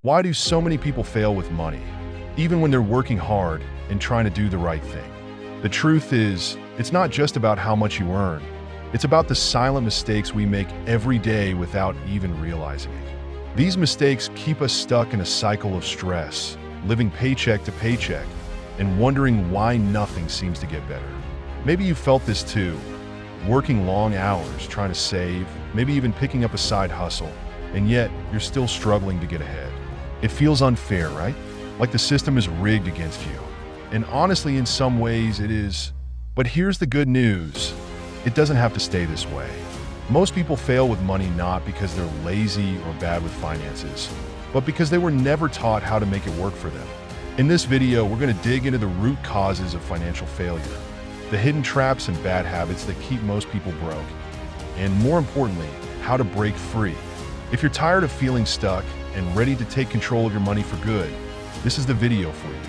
Why do so many people fail with money, even when they're working hard and trying to do the right thing? The truth is, it's not just about how much you earn. It's about the silent mistakes we make every day without even realizing it. These mistakes keep us stuck in a cycle of stress, living paycheck to paycheck, and wondering why nothing seems to get better. Maybe you felt this too, working long hours, trying to save, maybe even picking up a side hustle, and yet you're still struggling to get ahead. It feels unfair, right? Like the system is rigged against you. And honestly, in some ways it is. But here's the good news. It doesn't have to stay this way. Most people fail with money not because they're lazy or bad with finances, but because they were never taught how to make it work for them. In this video, we're going to dig into the root causes of financial failure, the hidden traps and bad habits that keep most people broke, and more importantly, how to break free. If you're tired of feeling stuck and ready to take control of your money for good, this is the video for you.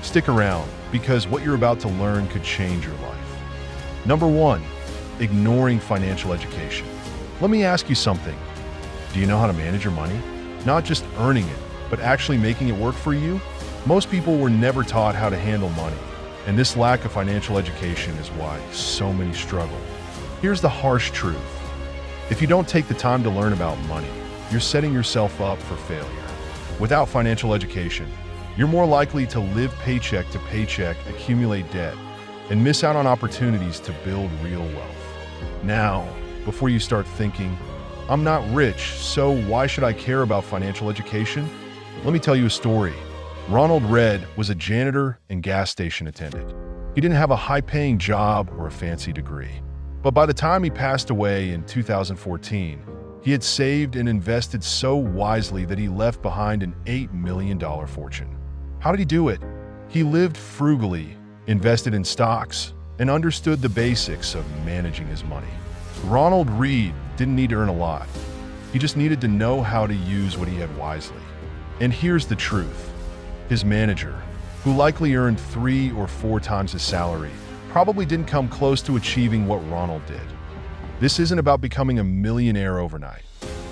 Stick around, because what you're about to learn could change your life. Number 1, ignoring financial education. Let me ask you something. Do you know how to manage your money? Not just earning it, but actually making it work for you? Most people were never taught how to handle money, and this lack of financial education is why so many struggle. Here's the harsh truth. If you don't take the time to learn about money, you're setting yourself up for failure. Without financial education, you're more likely to live paycheck to paycheck, accumulate debt, and miss out on opportunities to build real wealth. Now, before you start thinking, I'm not rich, so why should I care about financial education? Let me tell you a story. Ronald Read was a janitor and gas station attendant. He didn't have a high-paying job or a fancy degree. But by the time he passed away in 2014, he had saved and invested so wisely that he left behind an $8 million fortune. How did he do it? He lived frugally, invested in stocks, and understood the basics of managing his money. Ronald Read didn't need to earn a lot. He just needed to know how to use what he had wisely. And here's the truth. His manager, who likely earned 3 or 4 times his salary, probably didn't come close to achieving what Ronald did. This isn't about becoming a millionaire overnight.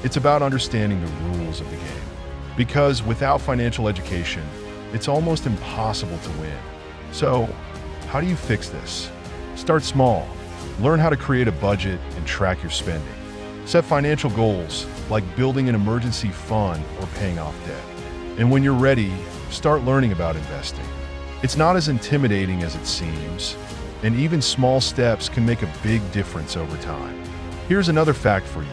It's about understanding the rules of the game. Because without financial education, it's almost impossible to win. So, how do you fix this? Start small. Learn how to create a budget and track your spending. Set financial goals, like building an emergency fund or paying off debt. And when you're ready, start learning about investing. It's not as intimidating as it seems, and even small steps can make a big difference over time. Here's another fact for you.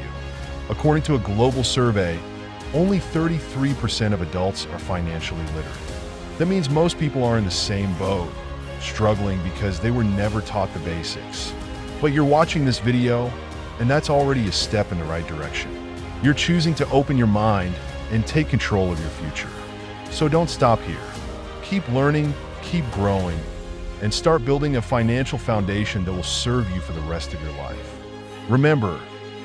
According to a global survey, only 33% of adults are financially literate. That means most people are in the same boat, struggling because they were never taught the basics. But you're watching this video, and that's already a step in the right direction. You're choosing to open your mind and take control of your future. So don't stop here. Keep learning, keep growing, and start building a financial foundation that will serve you for the rest of your life. Remember,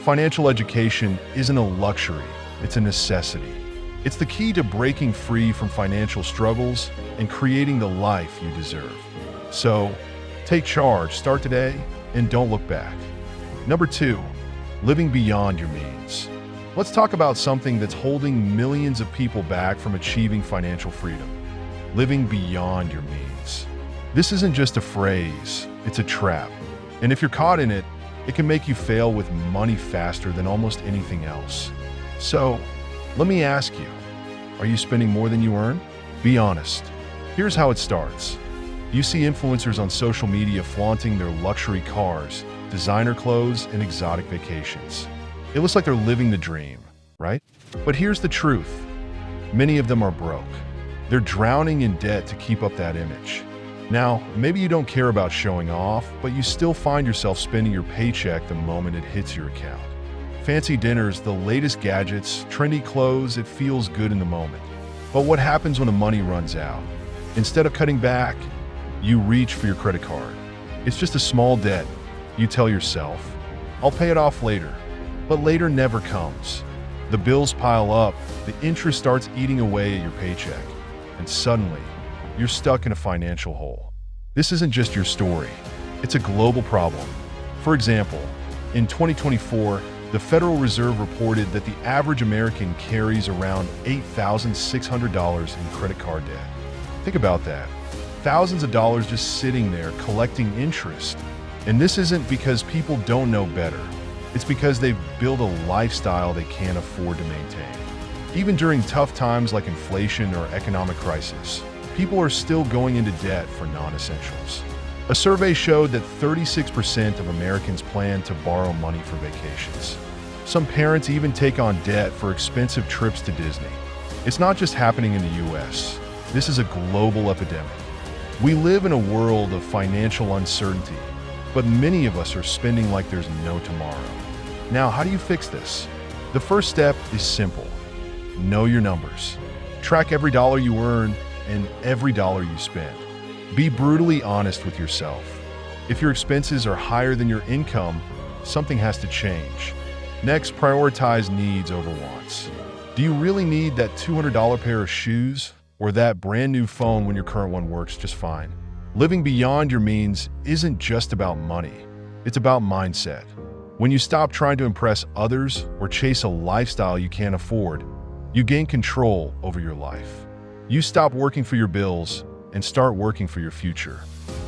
financial education isn't a luxury, it's a necessity. It's the key to breaking free from financial struggles and creating the life you deserve. So, take charge, start today, and don't look back. Number 2, living beyond your means. Let's talk about something that's holding millions of people back from achieving financial freedom. Living beyond your means. This isn't just a phrase, it's a trap. And if you're caught in it, it can make you fail with money faster than almost anything else. So, let me ask you, are you spending more than you earn? Be honest. Here's how it starts. You see influencers on social media flaunting their luxury cars, designer clothes, and exotic vacations. It looks like they're living the dream, right? But here's the truth. Many of them are broke. They're drowning in debt to keep up that image. Now, maybe you don't care about showing off, but you still find yourself spending your paycheck the moment it hits your account. Fancy dinners, the latest gadgets, trendy clothes, it feels good in the moment. But what happens when the money runs out? Instead of cutting back, you reach for your credit card. It's just a small debt. You tell yourself, I'll pay it off later. But later never comes. The bills pile up, the interest starts eating away at your paycheck, and suddenly, you're stuck in a financial hole. This isn't just your story. It's a global problem. For example, in 2024, The Federal Reserve reported that the average American carries around $8,600 in credit card debt. Think about that. Thousands of dollars just sitting there collecting interest. And this isn't because people don't know better. It's because they've built a lifestyle they can't afford to maintain. Even during tough times like inflation or economic crisis, people are still going into debt for non-essentials. A survey showed that 36% of Americans plan to borrow money for vacations. Some parents even take on debt for expensive trips to Disney. It's not just happening in the US. This is a global epidemic. We live in a world of financial uncertainty, but many of us are spending like there's no tomorrow. Now, how do you fix this? The first step is simple. Know your numbers. Track every dollar you earn and every dollar you spend. Be brutally honest with yourself. If your expenses are higher than your income, something has to change. Next, prioritize needs over wants. Do you really need that $200 pair of shoes or that brand new phone when your current one works just fine? Living beyond your means isn't just about money. It's about mindset. When you stop trying to impress others or chase a lifestyle you can't afford, you gain control over your life. You stop working for your bills and start working for your future.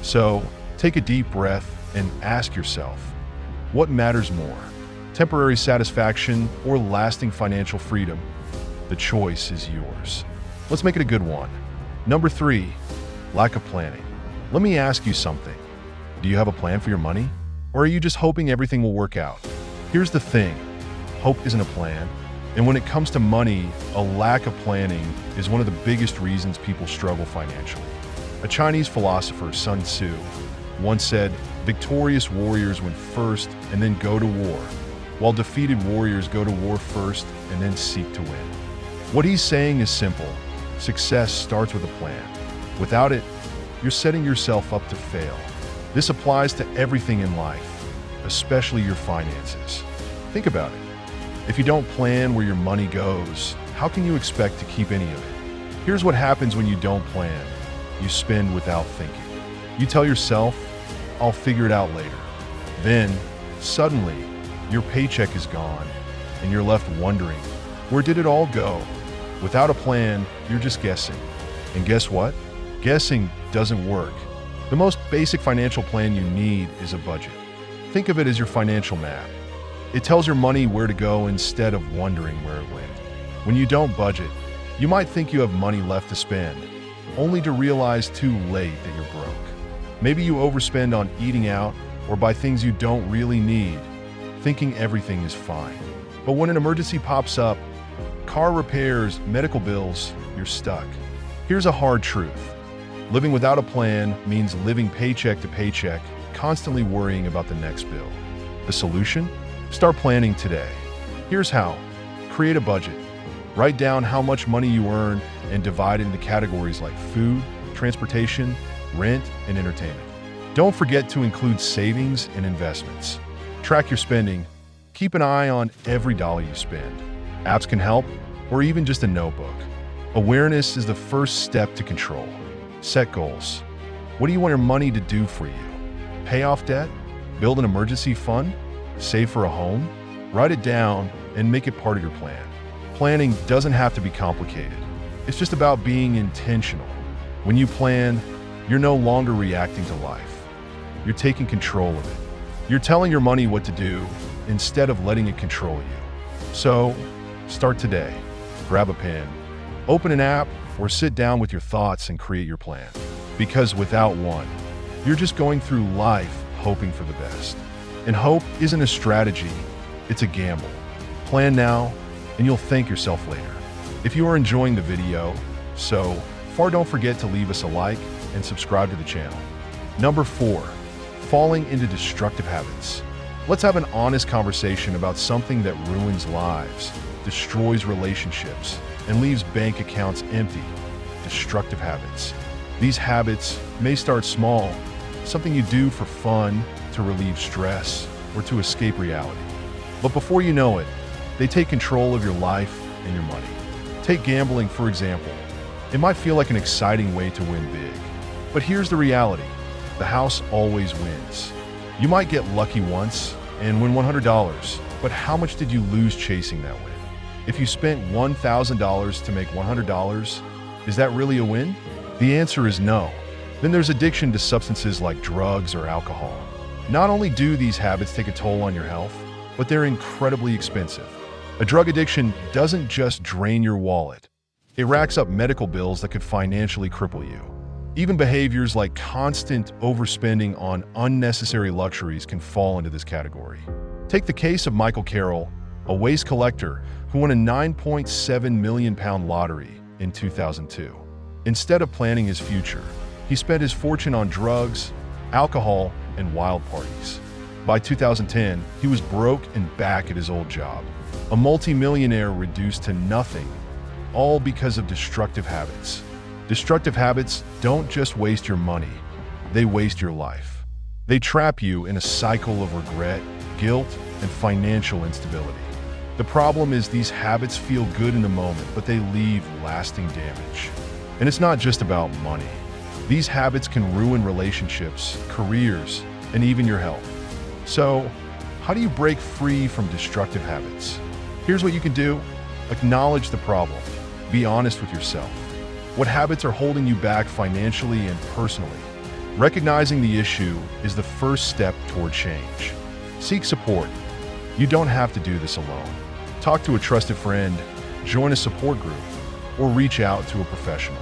So, take a deep breath and ask yourself, what matters more? Temporary satisfaction or lasting financial freedom? The choice is yours. Let's make it a good one. Number 3, lack of planning. Let me ask you something. Do you have a plan for your money? Or are you just hoping everything will work out? Here's the thing. Hope isn't a plan. And when it comes to money, a lack of planning is one of the biggest reasons people struggle financially. A Chinese philosopher, Sun Tzu, once said, "Victorious warriors win first and then go to war, while defeated warriors go to war first and then seek to win." What he's saying is simple. Success starts with a plan. Without it, you're setting yourself up to fail. This applies to everything in life, especially your finances. Think about it. If you don't plan where your money goes, how can you expect to keep any of it? Here's what happens when you don't plan. You spend without thinking. You tell yourself, "I'll figure it out later." Then, suddenly, your paycheck is gone, and you're left wondering, where did it all go? Without a plan, you're just guessing. And guess what? Guessing doesn't work. The most basic financial plan you need is a budget. Think of it as your financial map. It tells your money where to go instead of wondering where it went. When you don't budget, you might think you have money left to spend, only to realize too late that you're broke. Maybe you overspend on eating out or buy things you don't really need, thinking everything is fine. But when an emergency pops up, car repairs, medical bills, you're stuck. Here's a hard truth. Living without a plan means living paycheck to paycheck, constantly worrying about the next bill. The solution? Start planning today. Here's how. Create a budget. Write down how much money you earn and divide it into categories like food, transportation, rent, and entertainment. Don't forget to include savings and investments. Track your spending. Keep an eye on every dollar you spend. Apps can help, or even just a notebook. Awareness is the first step to control. Set goals. What do you want your money to do for you? Pay off debt? Build an emergency fund? Save for a home? Write it down and make it part of your plan. Planning doesn't have to be complicated. It's just about being intentional. When you plan, you're no longer reacting to life. You're taking control of it. You're telling your money what to do instead of letting it control you. So, start today. Grab a pen, open an app, or sit down with your thoughts and create your plan. Because without one, you're just going through life hoping for the best. And hope isn't a strategy, it's a gamble. Plan now, and you'll thank yourself later. If you are enjoying the video so far, don't forget to leave us a like and subscribe to the channel. Number 4, falling into destructive habits. Let's have an honest conversation about something that ruins lives, destroys relationships, and leaves bank accounts empty. Destructive habits. These habits may start small, something you do for fun, to relieve stress, or to escape reality. But before you know it, they take control of your life and your money. Take gambling, for example. It might feel like an exciting way to win big. But here's the reality. The house always wins. You might get lucky once and win $100, But how much did you lose chasing that win? If you spent $1,000 to make $100, is that really a win? The answer is no. Then there's addiction to substances like drugs or alcohol. Not only do these habits take a toll on your health, but they're incredibly expensive. A drug addiction doesn't just drain your wallet. It racks up medical bills that could financially cripple you. Even behaviors like constant overspending on unnecessary luxuries can fall into this category. Take the case of Michael Carroll, a waste collector who won a £9.7 million lottery in 2002. Instead of planning his future, he spent his fortune on drugs, alcohol, and wild parties. By 2010, he was broke and back at his old job, a multimillionaire reduced to nothing, all because of destructive habits. Destructive habits don't just waste your money, they waste your life. They trap you in a cycle of regret, guilt, and financial instability. The problem is these habits feel good in the moment, but they leave lasting damage. And it's not just about money. These habits can ruin relationships, careers, and even your health. So, how do you break free from destructive habits? Here's what you can do. Acknowledge the problem. Be honest with yourself. What habits are holding you back financially and personally? Recognizing the issue is the first step toward change. Seek support. You don't have to do this alone. Talk to a trusted friend, join a support group, or reach out to a professional.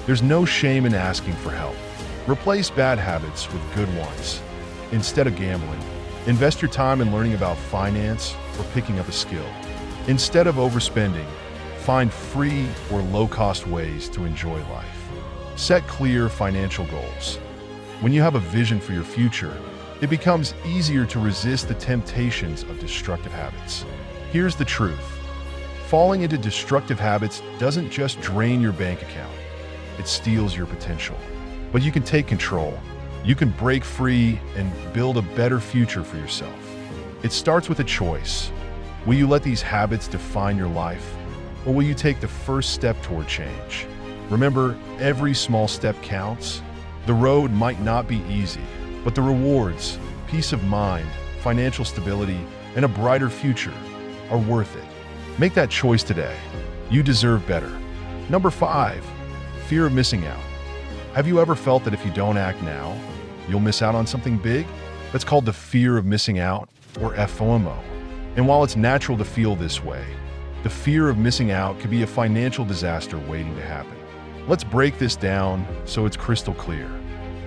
There's no shame in asking for help. Replace bad habits with good ones. Instead of gambling, invest your time in learning about finance or picking up a skill. Instead of overspending, find free or low-cost ways to enjoy life. Set clear financial goals. When you have a vision for your future, it becomes easier to resist the temptations of destructive habits. Here's the truth. Falling into destructive habits doesn't just drain your bank account. It steals your potential. But you can take control. You can break free and build a better future for yourself. It starts with a choice. Will you let these habits define your life, or will you take the first step toward change? Remember, every small step counts. The road might not be easy, but the rewards, peace of mind, financial stability, and a brighter future are worth it. Make that choice today. You deserve better. Number 5, fear of missing out. Have you ever felt that if you don't act now, you'll miss out on something big? That's called the fear of missing out, or FOMO. And while it's natural to feel this way, the fear of missing out could be a financial disaster waiting to happen. Let's break this down so it's crystal clear.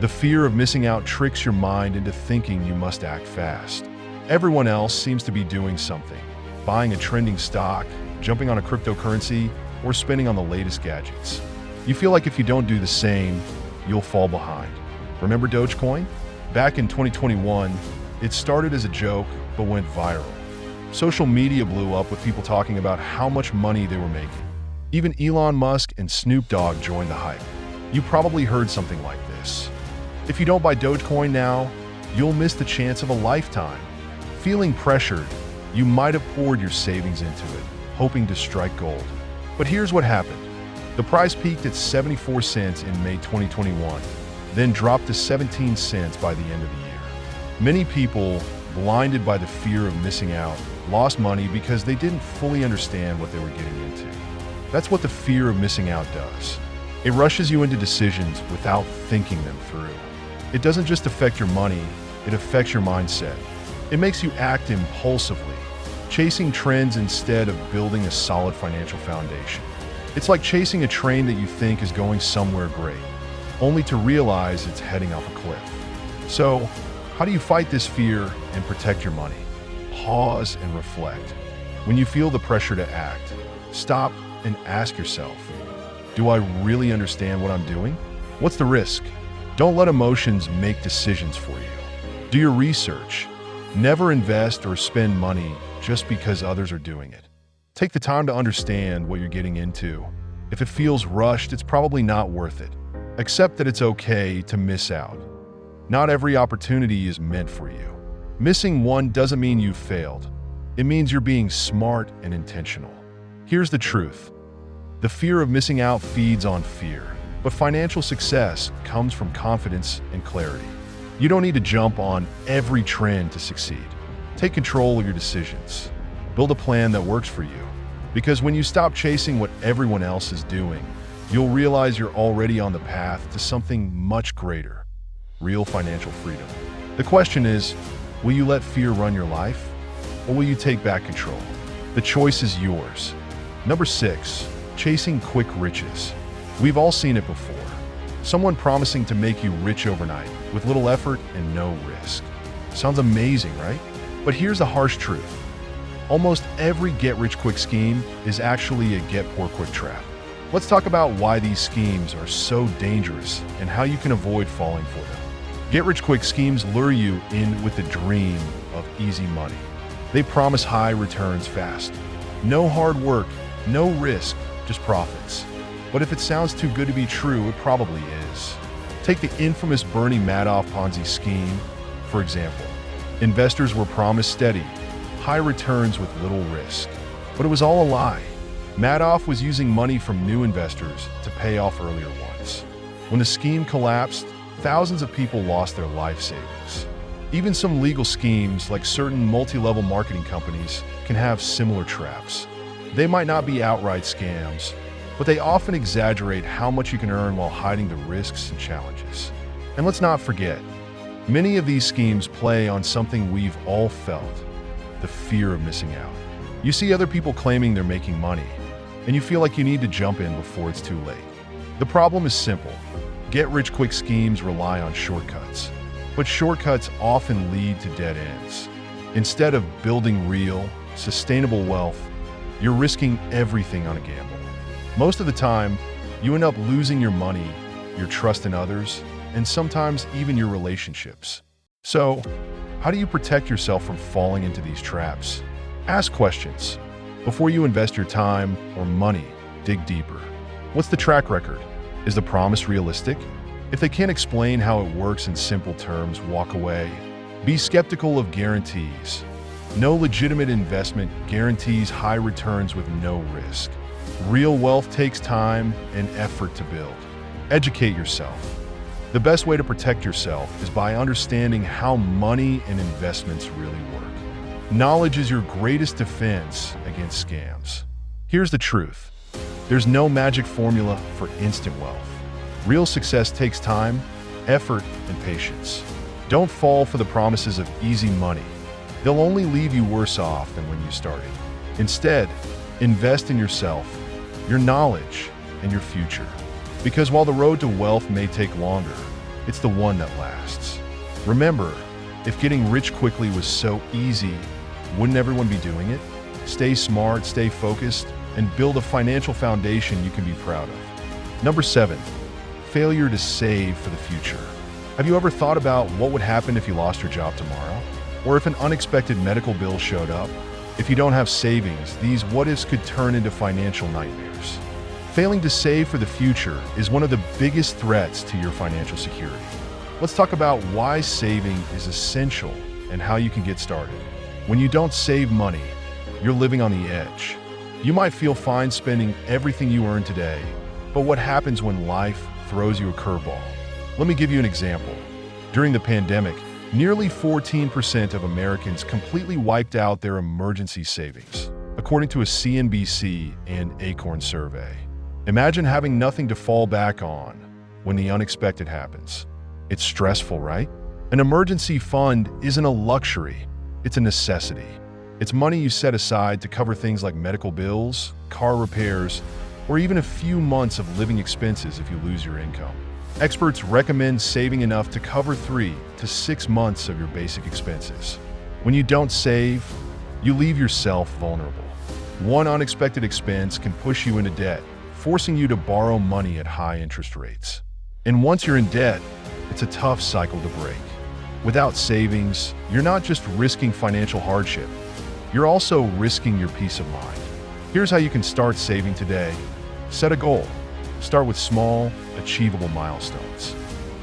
The fear of missing out tricks your mind into thinking you must act fast. Everyone else seems to be doing something, buying a trending stock, jumping on a cryptocurrency, or spending on the latest gadgets. You feel like if you don't do the same, you'll fall behind. Remember Dogecoin? Back in 2021, it started as a joke but went viral. Social media blew up with people talking about how much money they were making. Even Elon Musk and Snoop Dogg joined the hype. You probably heard something like this. If you don't buy Dogecoin now, you'll miss the chance of a lifetime. Feeling pressured, you might have poured your savings into it, hoping to strike gold. But here's what happened. The price peaked at 74 cents in May 2021, then dropped to 17 cents by the end of the year. Many people, blinded by the fear of missing out, lost money because they didn't fully understand what they were getting into. That's what the fear of missing out does. It rushes you into decisions without thinking them through. It doesn't just affect your money, it affects your mindset. It makes you act impulsively, chasing trends instead of building a solid financial foundation. It's like chasing a train that you think is going somewhere great, only to realize it's heading off a cliff. So, how do you fight this fear and protect your money? Pause and reflect. When you feel the pressure to act, stop and ask yourself, do I really understand what I'm doing? What's the risk? Don't let emotions make decisions for you. Do your research. Never invest or spend money just because others are doing it. Take the time to understand what you're getting into. If it feels rushed, it's probably not worth it. Accept that it's okay to miss out. Not every opportunity is meant for you. Missing one doesn't mean you failed. It means you're being smart and intentional. Here's the truth. The fear of missing out feeds on fear, but financial success comes from confidence and clarity. You don't need to jump on every trend to succeed. Take control of your decisions. Build a plan that works for you. Because when you stop chasing what everyone else is doing, you'll realize you're already on the path to something much greater: real financial freedom. The question is, will you let fear run your life, or will you take back control? The choice is yours. Number 6, chasing quick riches. We've all seen it before. Someone promising to make you rich overnight with little effort and no risk. Sounds amazing, right? But here's the harsh truth. Almost every get-rich-quick scheme is actually a get-poor-quick trap. Let's talk about why these schemes are so dangerous and how you can avoid falling for them. Get-rich-quick schemes lure you in with the dream of easy money. They promise high returns fast. No hard work, no risk, just profits. But if it sounds too good to be true, it probably is. Take the infamous Bernie Madoff Ponzi scheme, for example. Investors were promised steady, high returns with little risk. But it was all a lie. Madoff was using money from new investors to pay off earlier ones. When the scheme collapsed, thousands of people lost their life savings. Even some legal schemes, like certain multi-level marketing companies, can have similar traps. They might not be outright scams, but they often exaggerate how much you can earn while hiding the risks and challenges. And let's not forget, many of these schemes play on something we've all felt: the fear of missing out. You see other people claiming they're making money, and you feel like you need to jump in before it's too late. The problem is simple. Get-rich-quick schemes rely on shortcuts, but shortcuts often lead to dead ends. Instead of building real, sustainable wealth, you're risking everything on a gamble. Most of the time, you end up losing your money, your trust in others, and sometimes even your relationships. So, how do you protect yourself from falling into these traps? Ask questions. Before you invest your time or money, dig deeper. What's the track record? Is the promise realistic? If they can't explain how it works in simple terms, walk away. Be skeptical of guarantees. No legitimate investment guarantees high returns with no risk. Real wealth takes time and effort to build. Educate yourself. The best way to protect yourself is by understanding how money and investments really work. Knowledge is your greatest defense against scams. Here's the truth. There's no magic formula for instant wealth. Real success takes time, effort, and patience. Don't fall for the promises of easy money. They'll only leave you worse off than when you started. Instead, invest in yourself, your knowledge, and your future. Because while the road to wealth may take longer, it's the one that lasts. Remember, if getting rich quickly was so easy, wouldn't everyone be doing it? Stay smart, stay focused, and build a financial foundation you can be proud of. Number 7, failure to save for the future. Have you ever thought about what would happen if you lost your job tomorrow? Or if an unexpected medical bill showed up? If you don't have savings, these what-ifs could turn into financial nightmares. Failing to save for the future is one of the biggest threats to your financial security. Let's talk about why saving is essential and how you can get started. When you don't save money, you're living on the edge. You might feel fine spending everything you earn today, but what happens when life throws you a curveball? Let me give you an example. During the pandemic, nearly 14% of Americans completely wiped out their emergency savings, according to a CNBC and Acorn survey. Imagine having nothing to fall back on when the unexpected happens. It's stressful, right? An emergency fund isn't a luxury, it's a necessity. It's money you set aside to cover things like medical bills, car repairs, or even a few months of living expenses if you lose your income. Experts recommend saving enough to cover 3 to 6 months of your basic expenses. When you don't save, you leave yourself vulnerable. One unexpected expense can push you into debt, forcing you to borrow money at high interest rates. And once you're in debt, it's a tough cycle to break. Without savings, you're not just risking financial hardship, you're also risking your peace of mind. Here's how you can start saving today. Set a goal. Start with small, achievable milestones.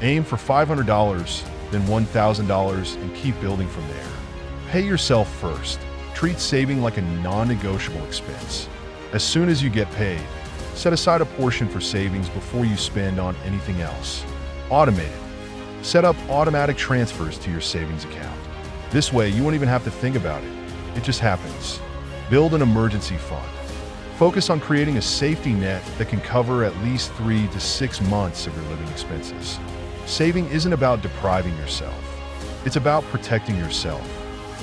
Aim for $500, then $1,000, and keep building from there. Pay yourself first. Treat saving like a non-negotiable expense. As soon as you get paid, set aside a portion for savings before you spend on anything else. Automate it. Set up automatic transfers to your savings account. This way, you won't even have to think about it. It just happens. Build an emergency fund. Focus on creating a safety net that can cover at least 3 to 6 months of your living expenses. Saving isn't about depriving yourself. It's about protecting yourself.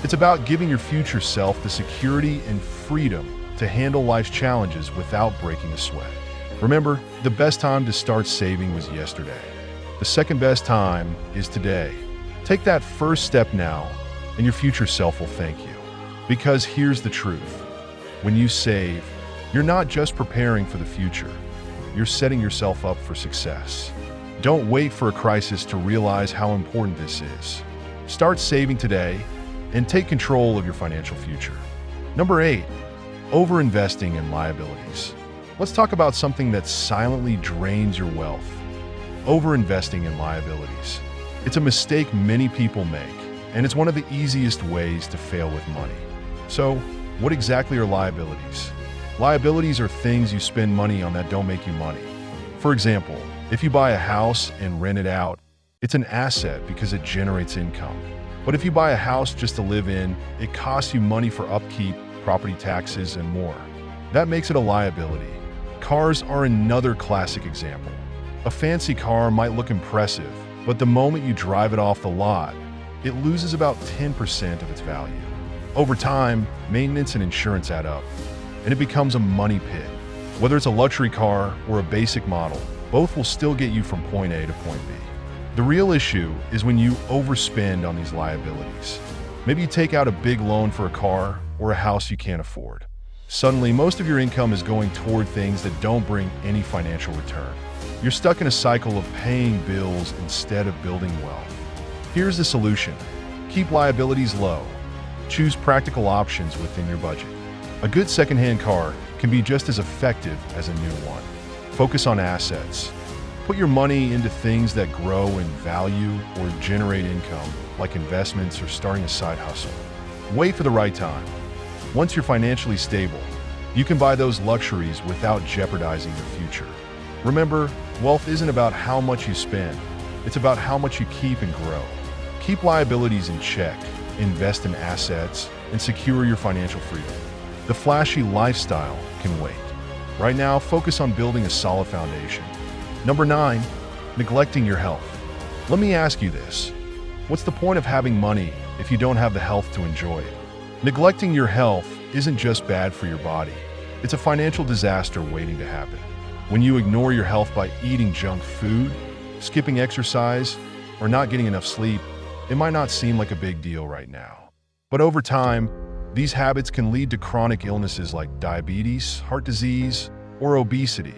It's about giving your future self the security and freedom to handle life's challenges without breaking a sweat. Remember, the best time to start saving was yesterday. The second best time is today. Take that first step now, and your future self will thank you. Because here's the truth. When you save, you're not just preparing for the future. You're setting yourself up for success. Don't wait for a crisis to realize how important this is. Start saving today and take control of your financial future. Number 8, overinvesting in liabilities. Let's talk about something that silently drains your wealth. Overinvesting in liabilities. It's a mistake many people make, and it's one of the easiest ways to fail with money. So, what exactly are liabilities? Liabilities are things you spend money on that don't make you money. For example, if you buy a house and rent it out, it's an asset because it generates income. But if you buy a house just to live in, it costs you money for upkeep, property taxes, and more. That makes it a liability. Cars are another classic example. A fancy car might look impressive, but the moment you drive it off the lot, it loses about 10% of its value. Over time, maintenance and insurance add up, and it becomes a money pit. Whether it's a luxury car or a basic model, both will still get you from point A to point B. The real issue is when you overspend on these liabilities. Maybe you take out a big loan for a car or a house you can't afford. Suddenly, most of your income is going toward things that don't bring any financial return. You're stuck in a cycle of paying bills instead of building wealth. Here's the solution. Keep liabilities low. Choose practical options within your budget. A good secondhand car can be just as effective as a new one. Focus on assets. Put your money into things that grow in value or generate income, like investments or starting a side hustle. Wait for the right time. Once you're financially stable, you can buy those luxuries without jeopardizing your future. Remember, wealth isn't about how much you spend. It's about how much you keep and grow. Keep liabilities in check, invest in assets, and secure your financial freedom. The flashy lifestyle can wait. Right now, focus on building a solid foundation. Number 9, neglecting your health. Let me ask you this. What's the point of having money if you don't have the health to enjoy it? Neglecting your health isn't just bad for your body. It's a financial disaster waiting to happen. When you ignore your health by eating junk food, skipping exercise, or not getting enough sleep, it might not seem like a big deal right now. But over time, these habits can lead to chronic illnesses like diabetes, heart disease, or obesity.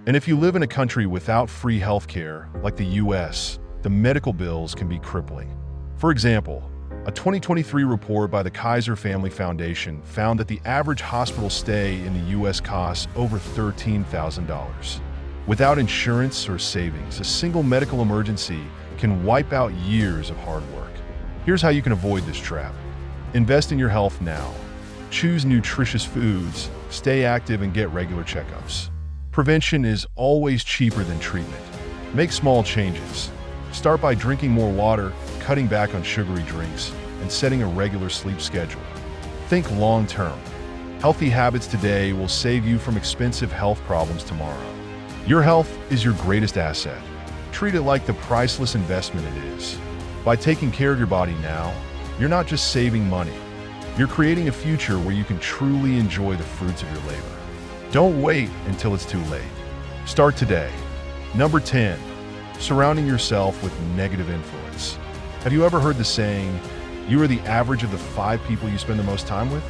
And if you live in a country without free healthcare, like the US, the medical bills can be crippling. For example, a 2023 report by the Kaiser Family Foundation found that the average hospital stay in the US costs over $13,000. Without insurance or savings, a single medical emergency can wipe out years of hard work. Here's how you can avoid this trap. Invest in your health now. Choose nutritious foods, stay active, and get regular checkups. Prevention is always cheaper than treatment. Make small changes. Start by drinking more water, cutting back on sugary drinks, and setting a regular sleep schedule. Think long-term. Healthy habits today will save you from expensive health problems tomorrow. Your health is your greatest asset. Treat it like the priceless investment it is. By taking care of your body now, you're not just saving money. You're creating a future where you can truly enjoy the fruits of your labor. Don't wait until it's too late. Start today. Number 10, surrounding yourself with negative influence. Have you ever heard the saying, you are the average of the 5 people you spend the most time with?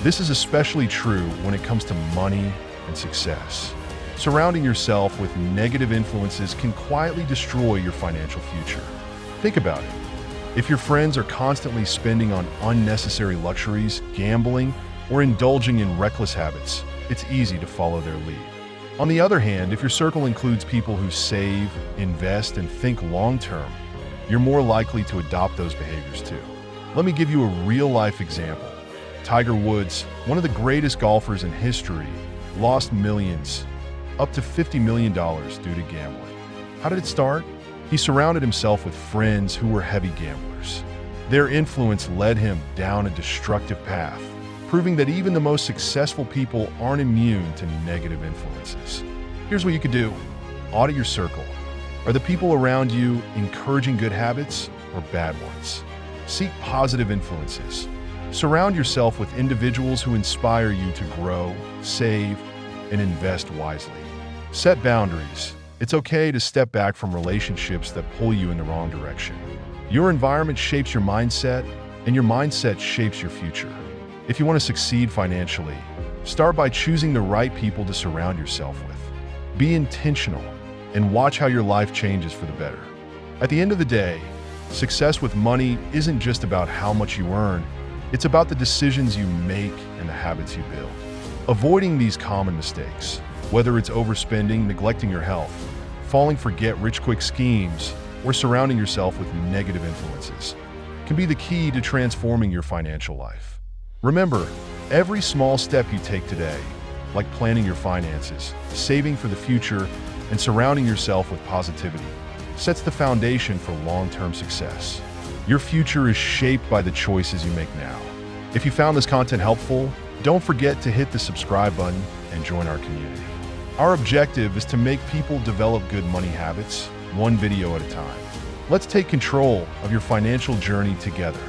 This is especially true when it comes to money and success. Surrounding yourself with negative influences can quietly destroy your financial future. Think about it. If your friends are constantly spending on unnecessary luxuries, gambling, or indulging in reckless habits, it's easy to follow their lead. On the other hand, if your circle includes people who save, invest, and think long-term, you're more likely to adopt those behaviors too. Let me give you a real-life example. Tiger Woods, one of the greatest golfers in history, lost millions, up to $50 million due to gambling. How did it start? He surrounded himself with friends who were heavy gamblers. Their influence led him down a destructive path. proving that even the most successful people aren't immune to negative influences. Here's what you could do. Audit your circle. Are the people around you encouraging good habits or bad ones? Seek positive influences. Surround yourself with individuals who inspire you to grow, save, and invest wisely. Set boundaries. It's okay to step back from relationships that pull you in the wrong direction. Your environment shapes your mindset, and your mindset shapes your future. If you want to succeed financially, start by choosing the right people to surround yourself with. Be intentional and watch how your life changes for the better. At the end of the day, success with money isn't just about how much you earn, it's about the decisions you make and the habits you build. Avoiding these common mistakes, whether it's overspending, neglecting your health, falling for get-rich-quick schemes, or surrounding yourself with negative influences, can be the key to transforming your financial life. Remember, every small step you take today, like planning your finances, saving for the future, and surrounding yourself with positivity, sets the foundation for long-term success. Your future is shaped by the choices you make now. If you found this content helpful, don't forget to hit the subscribe button and join our community. Our objective is to make people develop good money habits, one video at a time. Let's take control of your financial journey together.